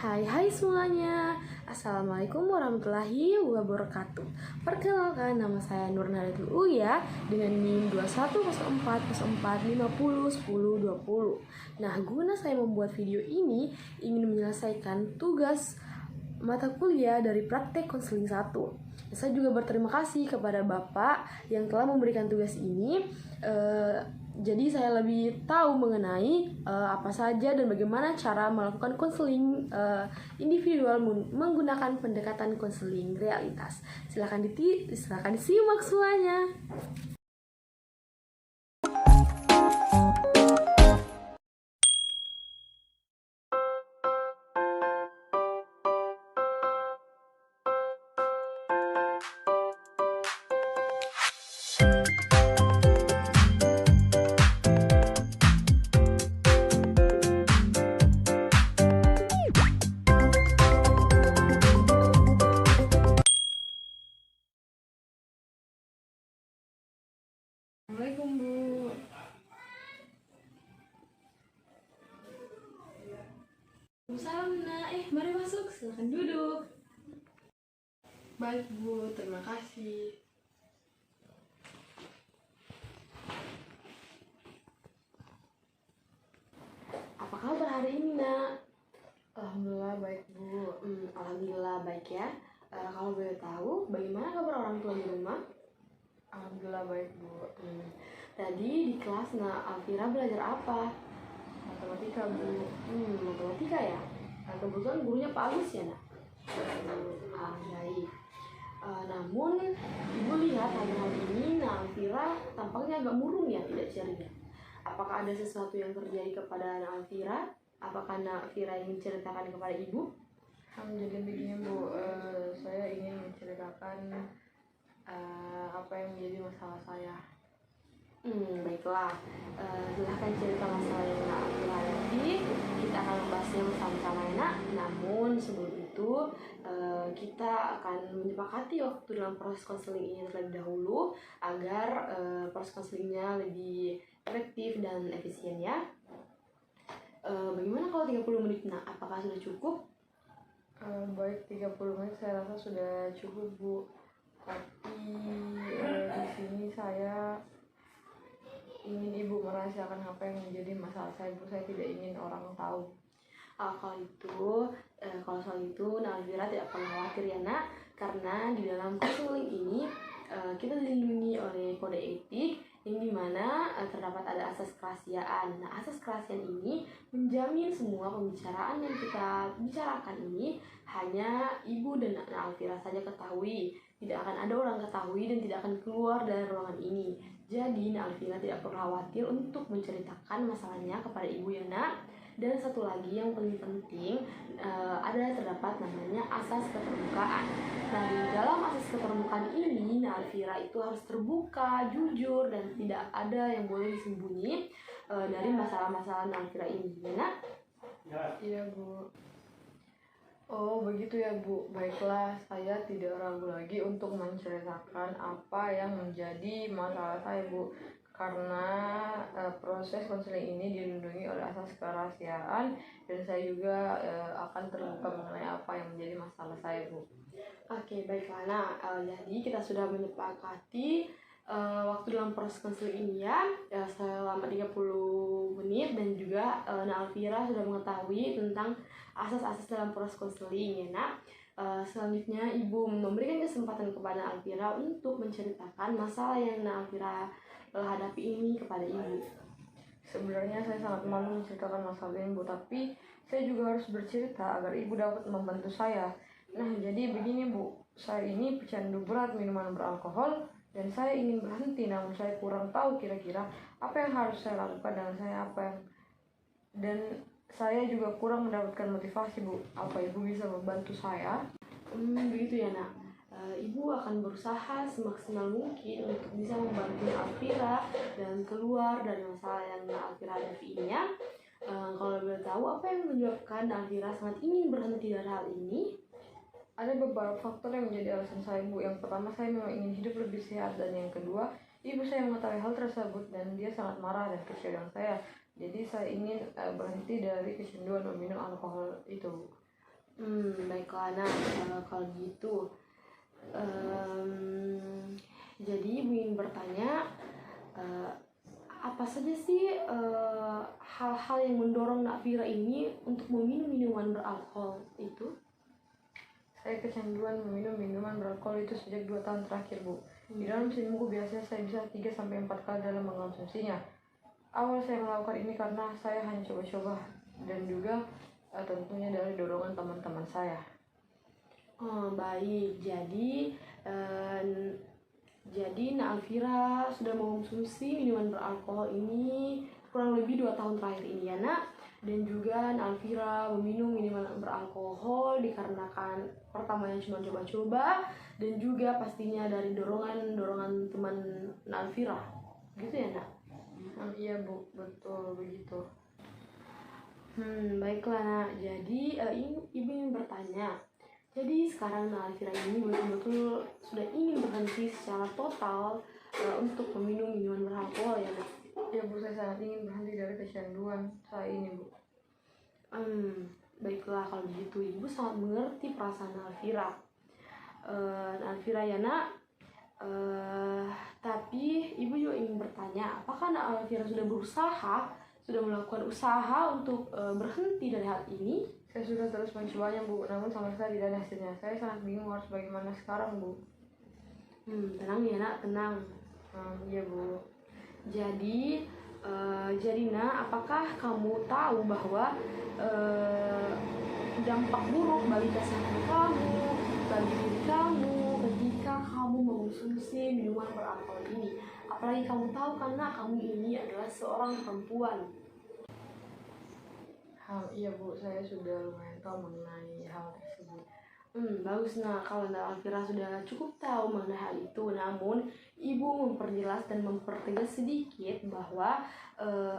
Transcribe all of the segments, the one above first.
Hai semuanya. Assalamualaikum warahmatullahi wabarakatuh. Perkenalkan, nama saya Nur Nadatul Uya dengan NIM 210404501020. Nah, guna saya membuat video ini ingin menyelesaikan tugas mata kuliah dari praktek konseling 1. Saya juga berterima kasih kepada Bapak yang telah memberikan tugas ini. Jadi saya lebih tahu mengenai apa saja dan bagaimana cara melakukan konseling individual menggunakan pendekatan konseling realitas. Silakan disimak semuanya. Assalamualaikum Bu. Salam nak, mari masuk, silakan duduk. Baik Bu, terima kasih. Apa kabar hari ini nak? Alhamdulillah baik Bu. Alhamdulillah baik ya. Kalau boleh tahu, bagaimana kabar orang tua di rumah? Alhamdulillah baik Bu. Tadi di kelas Alvira belajar apa? Matematika Bu. Matematika ya? Kebetulan gurunya Pak Agus ya nak? Baik. Namun ibu lihat hari ini Alvira tampaknya agak murung ya, tidak ceria. Apakah ada sesuatu yang terjadi kepada Alvira? Apakah Alvira ingin menceritakan kepada ibu? Jadi begini Bu, saya ingin menceritakan apa yang menjadi masalah saya. Baiklah, silahkan cerita masalah yang Alvira hadapi. Kita akan membahasnya bersama-sama enak. Namun sebelum itu kita akan menyepakati waktu dalam proses konseling ini terlebih dahulu agar proses konselingnya lebih efektif dan efisien ya. Bagaimana kalau 30 menit nak? Apakah sudah cukup? Baik, 30 menit saya rasa sudah cukup Bu. Tapi di sini saya ingin Ibu merahasiakan apa yang menjadi masalah saya Bu. Saya tidak ingin orang tahu. Kalau soal itu Alvira tidak perlu khawatir ya nak, karena di dalam konseling ini kita dilindungi oleh kode etik yang dimana terdapat ada asas kerahasiaan. Nah, asas kerahasiaan ini menjamin semua pembicaraan yang kita bicarakan ini hanya ibu dan Alvira saja ketahui. Tidak akan ada orang ketahui dan tidak akan keluar dari ruangan ini. Jadi Alvira tidak perlu khawatir untuk menceritakan masalahnya kepada ibu ya nak. Dan satu lagi yang paling penting, ada terdapat namanya asas keterbukaan. Nah, di dalam asas keterbukaan ini, Alvira itu harus terbuka, jujur, dan tidak ada yang boleh disembunyi dari masalah-masalah Alvira ini. Gimana? Iya Bu. Oh begitu ya Bu. Baiklah, saya tidak ragu lagi untuk menceritakan apa yang menjadi masalah saya Bu. Karena proses konseling ini dilindungi oleh asas kerahasiaan dan saya juga akan terbuka mengenai apa yang menjadi masalah saya Bu. Oke, baiklah. Nah, jadi kita sudah menyepakati waktu dalam proses konseling ini ya selama 30 menit dan juga Alvira sudah mengetahui tentang asas-asas dalam proses konseling ya nak. Selanjutnya ibu memberikan kesempatan kepada Alvira untuk menceritakan masalah yang Alvira hadapi ini kepada ibu. Sebenarnya saya sangat malu menceritakan masalah ini Bu, tapi saya juga harus bercerita agar ibu dapat membantu saya. Nah, jadi begini Bu, saya ini pecandu berat minuman beralkohol dan saya ingin berhenti, namun saya kurang tahu kira-kira apa yang harus saya lakukan dan saya juga kurang mendapatkan motivasi Bu. Apa ibu bisa membantu saya? Begitu ya nak. Ibu akan berusaha semaksimal mungkin untuk bisa membantu Alvira dan keluar dari masalah yang Alvira hadapi ini ya. Kalau boleh tahu apa yang menyebabkan Alvira sangat ingin berhenti dari hal ini? Ada beberapa faktor yang menjadi alasan saya Bu. Yang pertama, saya memang ingin hidup lebih sehat, dan yang kedua, ibu saya mengetahui hal tersebut dan dia sangat marah dan kecewa dengan saya. Jadi saya ingin berhenti dari kecanduan meminum alkohol itu. Baiklah. Nah, kalau gitu, jadi Ibu ingin bertanya, eh, apa saja sih hal-hal yang mendorong Nak Vira ini untuk meminum minuman beralkohol itu? Saya kecanduan meminum minuman beralkohol itu sejak 2 tahun terakhir, Bu. Di dalam seminggu biasanya saya bisa 3-4 kali dalam mengkonsumsinya. Awal saya melakukan ini karena saya hanya coba-coba dan juga tentunya dari dorongan teman-teman saya. Oh, baik. Jadi Nak Alvira sudah mengonsumsi minuman beralkohol ini kurang lebih 2 tahun terakhir ini ya Nak. Dan juga Nak Alvira meminum minuman beralkohol dikarenakan pertamanya cuma coba-coba dan juga pastinya dari dorongan teman Nak Alvira. Gitu ya Nak? Iya, Bu, betul begitu. Baiklah Nak. Jadi Ibu ingin bertanya. Jadi sekarang Nak Alvira ini betul-betul sudah ingin berhenti secara total untuk meminum minuman beralkohol ya Nak? Ya, Bu, saya sangat ingin berhenti dari kecanduan saya ini, Bu. Baiklah kalau begitu Ibu sangat mengerti perasaan Nak Alvira. Nak Alvira ya Nak. Tapi Ibu juga ingin bertanya, apakah Nak Alvira sudah melakukan usaha untuk berhenti dari hal ini? Saya sudah terus mencobanya, Bu, namun sama sekali tidak ada hasilnya. Saya sangat bingung harus bagaimana sekarang, Bu. Tenang ya Nak, tenang. Iya, Bu. Jadi Nak, apakah kamu tahu bahwa dampak buruk bagi kesehatan kamu, bagi diri kamu ketika kamu mengonsumsi minuman beralkohol ini? Apalagi kamu tahu karena kamu ini adalah seorang perempuan. Iya, Bu, saya sudah lumayan tahu mengenai hal tersebut. Bagus. Nah, kalau Nak Alvira sudah cukup tahu mengenai hal itu, namun Ibu memperjelas dan mempertegas sedikit bahwa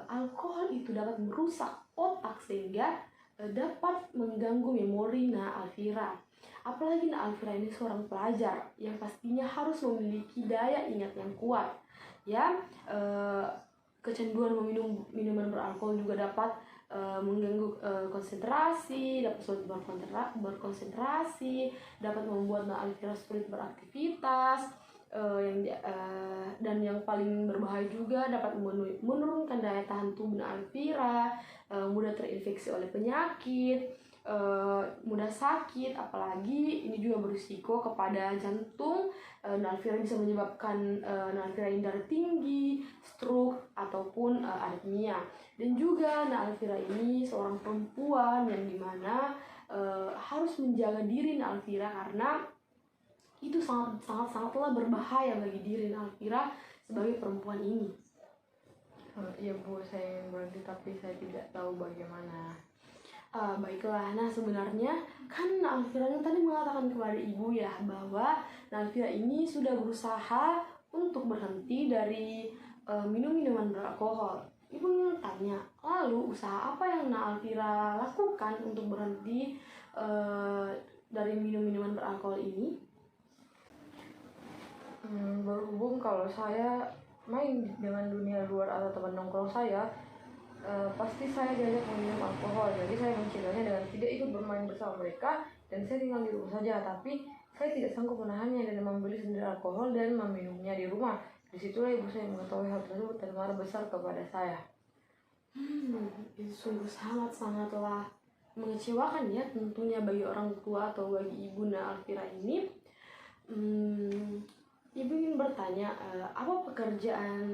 alkohol itu dapat merusak otak sehingga dapat mengganggu memori Nak Alvira. Apalagi Nak Alvira ini seorang pelajar yang pastinya harus memiliki daya ingat yang kuat. Ya, kecanduan meminum minuman beralkohol juga dapat mengganggu konsentrasi, dapat sulit berkonsentrasi, dapat membuat Nak Alvira sulit beraktivitas, dan yang paling berbahaya juga dapat menurunkan daya tahan tubuh Nak Alvira, mudah terinfeksi oleh penyakit, mudah sakit, apalagi ini juga berisiko kepada jantung. Nak Alvira bisa menyebabkan Nak Alvira darah tinggi, stroke, ataupun aritmia. Dan juga Nak Alvira ini seorang perempuan yang dimana harus menjaga diri Nak Alvira karena itu sangatlah berbahaya bagi diri Nak Alvira sebagai perempuan ini. Iya, Bu, saya ingin berhenti tapi saya tidak tahu bagaimana. Baiklah, nah sebenarnya kan Nak Alvira yang tadi mengatakan kepada Ibu ya bahwa Nak Alvira ini sudah berusaha untuk berhenti dari minum minuman beralkohol. Ibu ingin tanya, lalu usaha apa yang Nak Alvira lakukan untuk berhenti dari minum minuman beralkohol ini? Berhubung kalau saya main dengan dunia luar atau teman nongkrong saya, pasti saya diajak meminum alkohol. Jadi saya mencegahnya dengan tidak ikut bermain bersama mereka dan saya tinggal di rumah saja. Tapi saya tidak sanggup menahannya dan membeli sendiri alkohol dan meminumnya di rumah. Disitulah ibu saya mengetahui hal tersebut dan marah besar kepada saya. Itu sungguh sangatlah mengecewakan ya tentunya bagi orang tua atau bagi ibu Nak Alvira ini. Ibu ingin bertanya, apa pekerjaan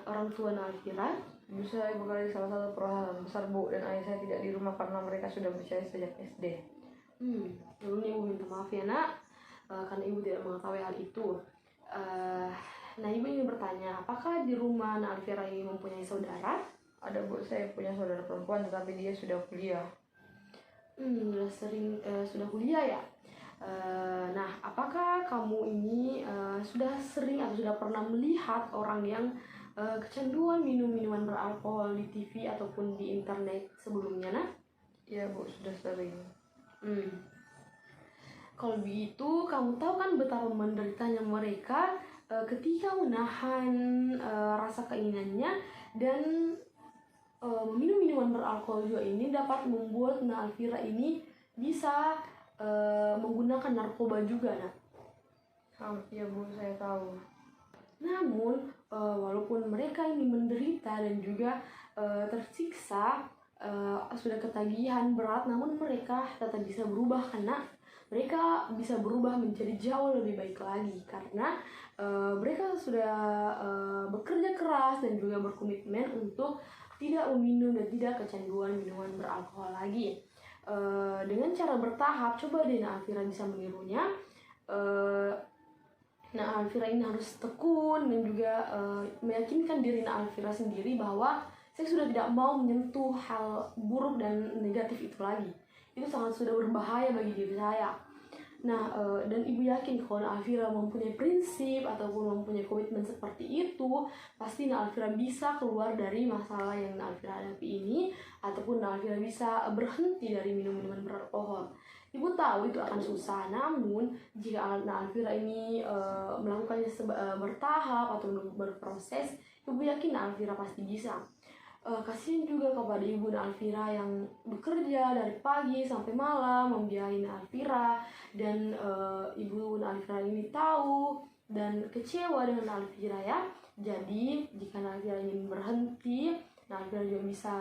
orang tua Nak Alvira? Ibu saya bekerja di salah satu perusahaan besar, Bu, dan ayah saya tidak di rumah karena mereka sudah bercerai sejak SD. Sebelumnya Ibu minta maaf ya Nak, karena Ibu tidak mengetahui hal itu. Nah, Ibu ingin bertanya, apakah di rumah Nak Alvira ini mempunyai saudara? Ada, Bu, saya punya saudara perempuan tetapi dia sudah kuliah. Sudah kuliah ya? Nah, apakah kamu ini sudah sering atau sudah pernah melihat orang yang kecanduan minum minuman beralkohol di TV ataupun di internet sebelumnya, Nah? Iya, Bu, sudah sering. Kalau begitu, kamu tahu kan betapa menderitanya mereka ketika menahan rasa keinginannya dan minum minuman beralkohol juga ini dapat membuat Nak Alvira ini bisa menggunakan narkoba juga. Nah, Iya Bu, saya tahu. namun walaupun mereka ini menderita dan juga tersiksa, sudah ketagihan berat, namun mereka tetap bisa berubah karena mereka bisa berubah menjadi jauh lebih baik lagi karena mereka sudah bekerja keras dan juga berkomitmen untuk tidak meminum dan tidak kecanduan minuman beralkohol lagi. Dengan cara bertahap, coba deh Alvira bisa menirunya. Alvira ini harus tekun dan juga meyakinkan diri Alvira sendiri bahwa saya sudah tidak mau menyentuh hal buruk dan negatif itu lagi. Itu sangat sudah berbahaya bagi diri saya. Dan ibu yakin kalau Alvira mempunyai prinsip ataupun mempunyai komitmen seperti itu, pasti Alvira bisa keluar dari masalah yang Alvira hadapi ini, ataupun Alvira bisa berhenti dari minum-minuman beralkohol. Ibu tahu itu akan susah, namun jika Alvira ini melakukannya bertahap atau berproses, ibu yakin Alvira pasti bisa. Kasihan juga kepada ibu Alvira yang bekerja dari pagi sampai malam membiayai Alvira, dan ibu Alvira ini tahu dan kecewa dengan Alvira ya. Jadi jika Alvira ingin berhenti, Alvira juga bisa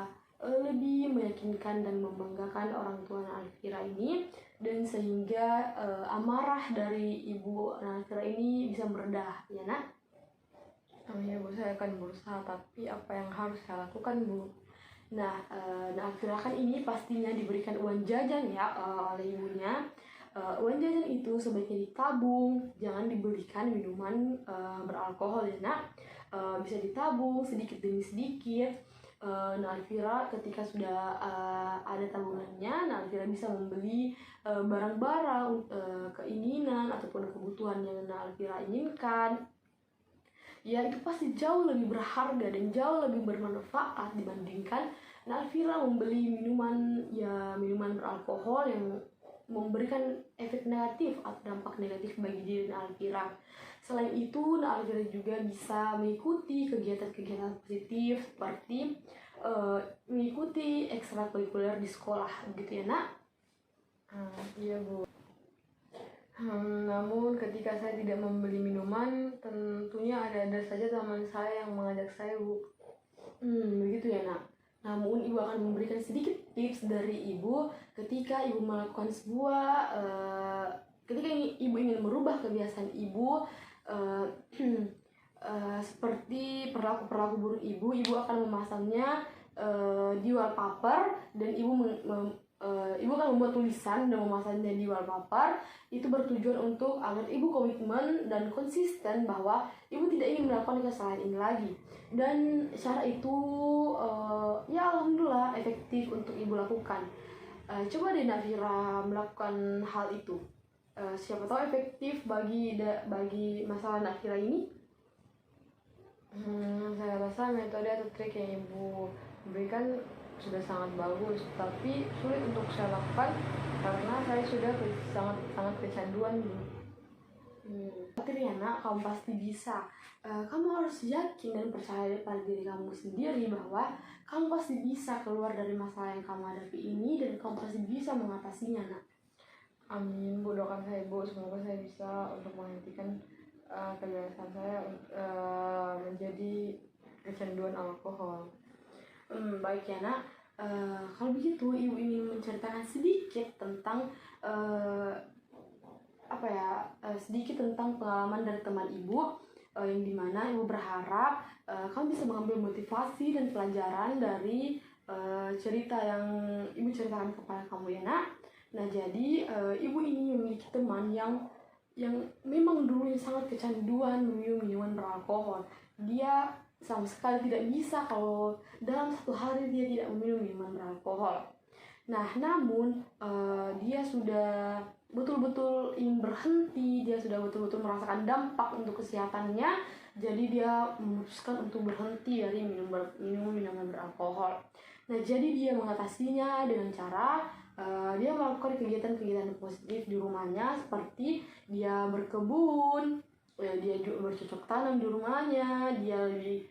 lebih meyakinkan dan membanggakan orang tua Alvira ini, dan sehingga amarah dari ibu Alvira ini bisa meredah ya nak. Ya Bu, saya akan berusaha, tapi apa yang harus saya lakukan Bu? Alvira kan ini pastinya diberikan uang jajan ya oleh ibunya. Uang jajan itu sebaiknya ditabung, jangan dibelikan minuman beralkohol ya nak. Bisa ditabung sedikit demi sedikit. Alvira ketika sudah ada tabungannya, Alvira bisa membeli barang-barang keinginan ataupun kebutuhan yang Alvira inginkan. Ya, itu pasti jauh lebih berharga dan jauh lebih bermanfaat dibandingkan Alvira membeli minuman beralkohol yang memberikan efek negatif atau dampak negatif bagi diri Alvira. Selain itu, Alvira juga bisa mengikuti kegiatan-kegiatan positif seperti mengikuti ekstrakurikuler di sekolah, gitu ya nak? Iya Bu. Namun ketika saya tidak membeli minuman, tentunya ada saja teman saya yang mengajak saya Bu. Begitu ya nak. Namun ibu akan memberikan sedikit tips dari ibu ketika ibu melakukan ketika ibu ingin merubah kebiasaan ibu seperti perilaku buruk ibu akan memasangnya di wallpaper, dan ibu akan membuat tulisan dan memasangnya di wallpaper. Itu bertujuan untuk agar ibu komitmen dan konsisten bahwa ibu tidak ingin melakukan kesalahan ini lagi. Dan cara itu ya alhamdulillah efektif untuk ibu lakukan. Coba deh Alvira melakukan hal itu. Siapa tahu efektif bagi masalah Alvira ini. Saya rasa metode atau trik yang ibu berikan sudah sangat bagus, tapi sulit untuk saya lakukan karena saya sudah sangat kecanduan. Triana, kamu pasti bisa. Kamu harus yakin dan percaya pada diri kamu sendiri bahwa kamu pasti bisa keluar dari masalah yang kamu hadapi ini, dan kamu pasti bisa mengatasinya nak. Amin Bu, doakan saya Bu, semoga saya bisa untuk menghentikan kebiasaan saya menjadi kecanduan alkohol. Baik ya nak. Kalau begitu ibu ingin menceritakan sedikit tentang sedikit tentang pengalaman dari teman ibu, yang dimana ibu berharap kamu bisa mengambil motivasi dan pelajaran dari cerita yang ibu ceritakan kepada kamu ya nak. Jadi ibu ini memiliki teman yang memang dulunya sangat kecanduan minum minuman beralkohol. Dia sama sekali tidak bisa kalau dalam satu hari dia tidak meminum minuman beralkohol. Namun dia sudah betul-betul ingin berhenti, dia sudah betul-betul merasakan dampak untuk kesehatannya. Jadi dia memutuskan untuk berhenti dari minum minuman beralkohol. Jadi dia mengatasinya dengan cara dia melakukan kegiatan-kegiatan positif di rumahnya, seperti dia berkebun, dia juga bercocok tanam di rumahnya, dia lebih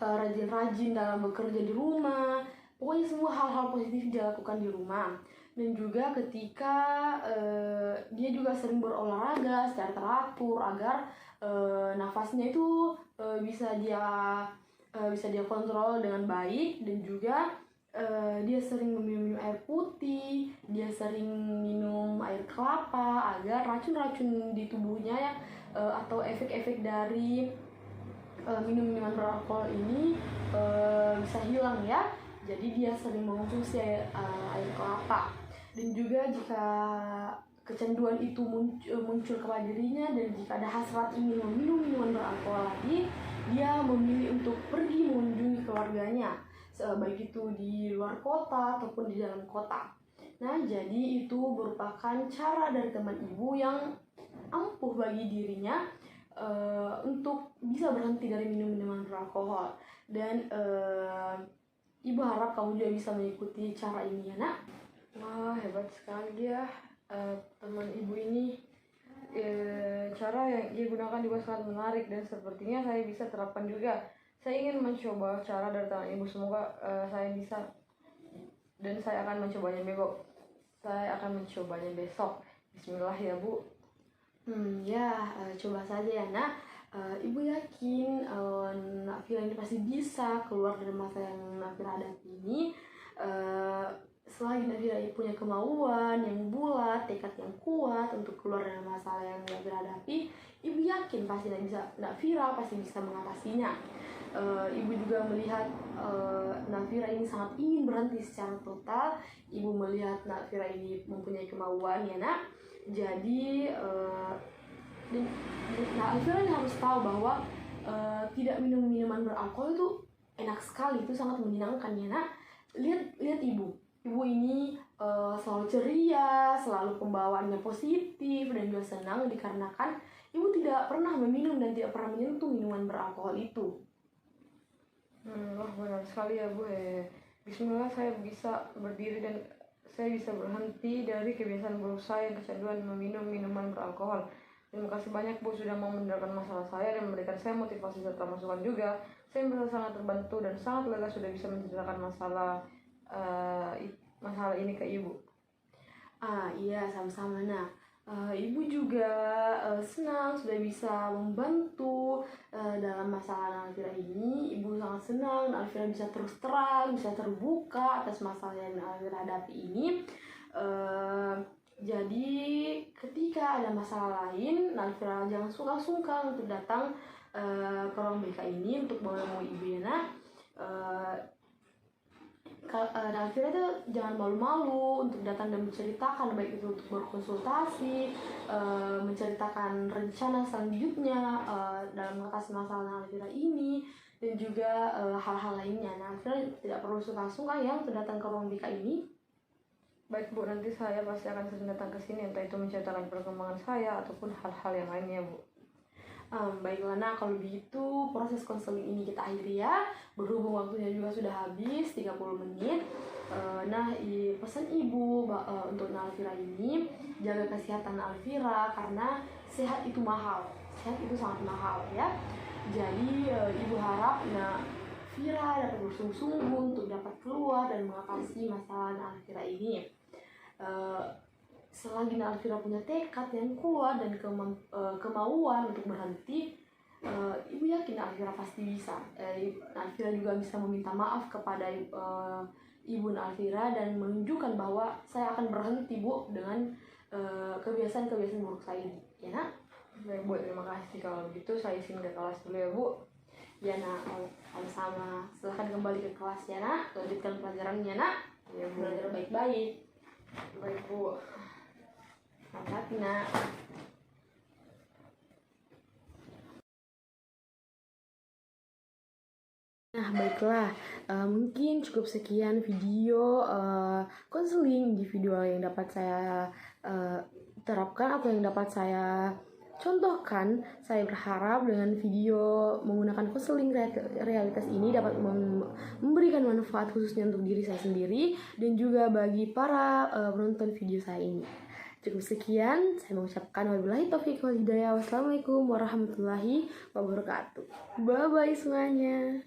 rajin-rajin dalam bekerja di rumah, pokoknya semua hal-hal positif dia lakukan di rumah. Dan juga ketika dia juga sering berolahraga secara teratur agar nafasnya itu bisa dia kontrol dengan baik. Dan juga dia sering meminum air putih, dia sering minum air kelapa agar racun-racun di tubuhnya ya atau efek-efek dari minum-minuman beralkohol ini bisa hilang ya. Jadi dia sering mengonsumsi air kelapa. Dan juga jika kecanduan itu muncul kepada dirinya dan jika ada hasrat ingin meminum minuman beralkohol lagi, dia memilih untuk pergi mengunjungi keluarganya, baik itu di luar kota ataupun di dalam kota. Nah, jadi itu merupakan cara dari teman ibu yang ampuh bagi dirinya untuk bisa berhenti dari minum minuman beralkohol. Dan ibu harap kamu juga bisa mengikuti cara ini ya nak. Wah, hebat sekali dia, teman ibu ini. Cara yang dia gunakan juga sangat menarik dan sepertinya saya bisa terapkan juga. Saya ingin mencoba cara dari teman ibu, semoga saya bisa, dan saya akan mencobanya besok. Saya akan mencobanya besok. Bismillah ya Bu. Coba saja ya nak. Ibu yakin Nak Fira ini pasti bisa keluar dari masalah yang Nak Fira hadapi ini. Selagi Nak Fira punya kemauan yang bulat, tekad yang kuat untuk keluar dari masalah yang Nak Fira hadapi, ibu yakin pasti Nak Fira pasti bisa mengatasinya. Ibu juga melihat Nak Fira ini sangat ingin berhenti secara total. Ibu melihat Nak Fira ini mempunyai kemauan ya nak. Jadi Nak Fira ini harus tahu bahwa tidak minum minuman beralkohol itu enak sekali, itu sangat menyenangkan ya nak. Lihat ibu ini selalu ceria, selalu pembawaannya positif dan juga senang dikarenakan ibu tidak pernah meminum dan tidak pernah menyentuh minuman beralkohol itu. Wah, benar sekali ya Bu. Bismillah saya bisa berdiri dan saya bisa berhenti dari kebiasaan buruk saya yang kecanduan meminum minuman beralkohol. Terima kasih banyak Bu sudah mau mendengarkan masalah saya dan memberikan saya motivasi serta masukan juga. Saya merasa sangat terbantu dan sangat lega sudah bisa menceritakan masalah ini ke Ibu. Iya, sama-sama. Nah, ibu juga senang sudah bisa membantu dalam masalah Nak Fira ini. Ibu sangat senang Nak Fira bisa terus terang, bisa terbuka atas masalah yang Nak Fira hadapi ini. Jadi ketika ada masalah lain, Nak Fira jangan sungkan-sungkan untuk datang ke ruang BK ini untuk menemui ibu ya nak. Nak Fira itu jangan malu-malu untuk datang dan menceritakan, baik itu untuk berkonsultasi, menceritakan rencana selanjutnya dalam mengatasi masalah Nak Fira ini, dan juga hal-hal lainnya. Nak Fira tidak perlu sungkan-sungkan yang datang ke ruang BK ini. Baik Bu, nanti saya pasti akan sering datang ke sini, entah itu menceritakan perkembangan saya ataupun hal-hal yang lainnya Bu. Baiklah nak, kalau begitu proses konseling ini kita akhiri ya. Berhubung waktunya juga sudah habis 30 menit. Pesan ibu untuk Nak Fira ini, jaga kesehatan Nak Fira karena sehat itu mahal. Sehat itu sangat mahal ya. Jadi ibu harap Nak Fira dapat bersungguh-sungguh untuk dapat keluar dan mengatasi masalah Nak Fira ini. Selagi Nak Fira punya tekad yang kuat dan kemauan untuk berhenti, ibu yakin Nak Fira pasti bisa. Nak Fira juga bisa meminta maaf kepada ibu Nak Fira dan menunjukkan bahwa saya akan berhenti Bu dengan kebiasaan-kebiasaan buruk saya ini. Ya nak? Baik Bu, terima kasih. Kalau begitu saya izin ke kelas dulu ya Bu. Ya nak, sama-sama. Silahkan kembali ke kelas ya nak. Lanjutkan pelajarannya nak. Ya Bu. Belajar baik-baik. Baik Bu. Hati-hati nak. Nah baiklah, mungkin cukup sekian video konseling di video yang dapat saya terapkan atau yang dapat saya contohkan. Saya berharap dengan video menggunakan konseling realitas ini dapat memberikan manfaat khususnya untuk diri saya sendiri dan juga bagi para penonton video saya ini. Cukup sekian, saya mengucapkan wabillahi taufiq wal hidayah. Wassalamualaikum warahmatullahi wabarakatuh. Bye bye semuanya.